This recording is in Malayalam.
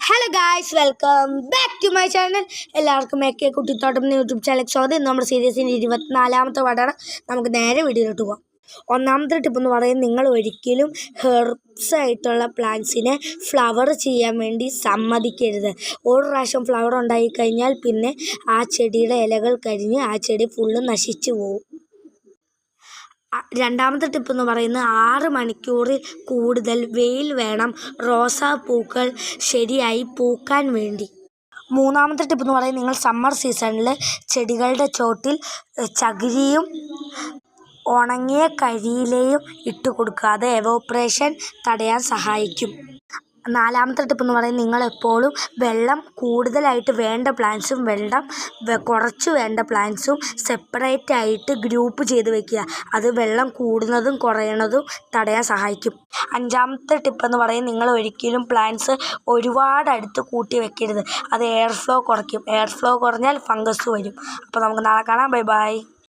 Hello guys, welcome back to my channel. എല്ലാവർക്കും എക്കെ കുട്ടിത്തോട്ടം യൂട്യൂബ് ചാനൽ സ്വാഗതം. ഇന്ന് നമ്മുടെ സീരീസിൻ്റെ 24ാമത്തെ പാട്ടാണ്. നമുക്ക് നേരെ വീഡിയോയിലോട്ട് പോകാം. ഒന്നാമത്തെ ടിപ്പ് എന്ന് പറയുന്നത്, നിങ്ങൾ ഒരിക്കലും ഹെർബ്സ് ആയിട്ടുള്ള പ്ലാന്റ്സിനെ ഫ്ലവർ ചെയ്യാൻ വേണ്ടി സമ്മതിക്കരുത്. ഒരു പ്രാവശ്യം ഫ്ലവർ ഉണ്ടായിക്കഴിഞ്ഞാൽ പിന്നെ ആ ചെടിയുടെ ഇലകൾ കരിഞ്ഞ് ആ ചെടി ഫുള്ള് നശിച്ചു പോകും. രണ്ടാമത്തെ ടിപ്പ് എന്ന് പറയുന്നത്, 6 മണിക്കൂറിൽ കൂടുതൽ വെയിൽ വേണം റോസാപ്പൂക്കൾ ശരിയായി പൂക്കാൻ വേണ്ടി. മൂന്നാമത്തെ ടിപ്പ് എന്ന് പറയുന്നത്, നിങ്ങൾ സമ്മർ സീസണിൽ ചെടികളുടെ ചോട്ടിൽ ചകിരിയും ഉണങ്ങിയ കരിയിലയും ഇട്ട് കൊടുക്കുക. അത് എവോപ്പറേഷൻ തടയാൻ സഹായിക്കും. നാലാമത്തെ ടിപ്പ് എന്ന് പറയുന്നത്, നിങ്ങളെപ്പോഴും വെള്ളം കൂടുതലായിട്ട് വേണ്ട പ്ലാന്റ്സും വെള്ളം കുറച്ച് വേണ്ട പ്ലാന്റ്സും സെപ്പറേറ്റ് ആയിട്ട് ഗ്രൂപ്പ് ചെയ്ത് വെക്കുക. അത് വെള്ളം കൂടുന്നതും കുറയണതും തടയാൻ സഹായിക്കും. അഞ്ചാമത്തെ ടിപ്പ് എന്ന് പറയുന്നത്, നിങ്ങൾ ഒരിക്കലും പ്ലാന്റ്സ് ഒരുപാട് അടുത്ത് കൂട്ടി വെക്കരുത്. അത് എയർ ഫ്ലോ കുറയ്ക്കും. എയർ ഫ്ലോ കുറഞ്ഞാൽ ഫംഗസ് വരും. അപ്പോൾ നമുക്ക് നാളെ കാണാം. Bye bye.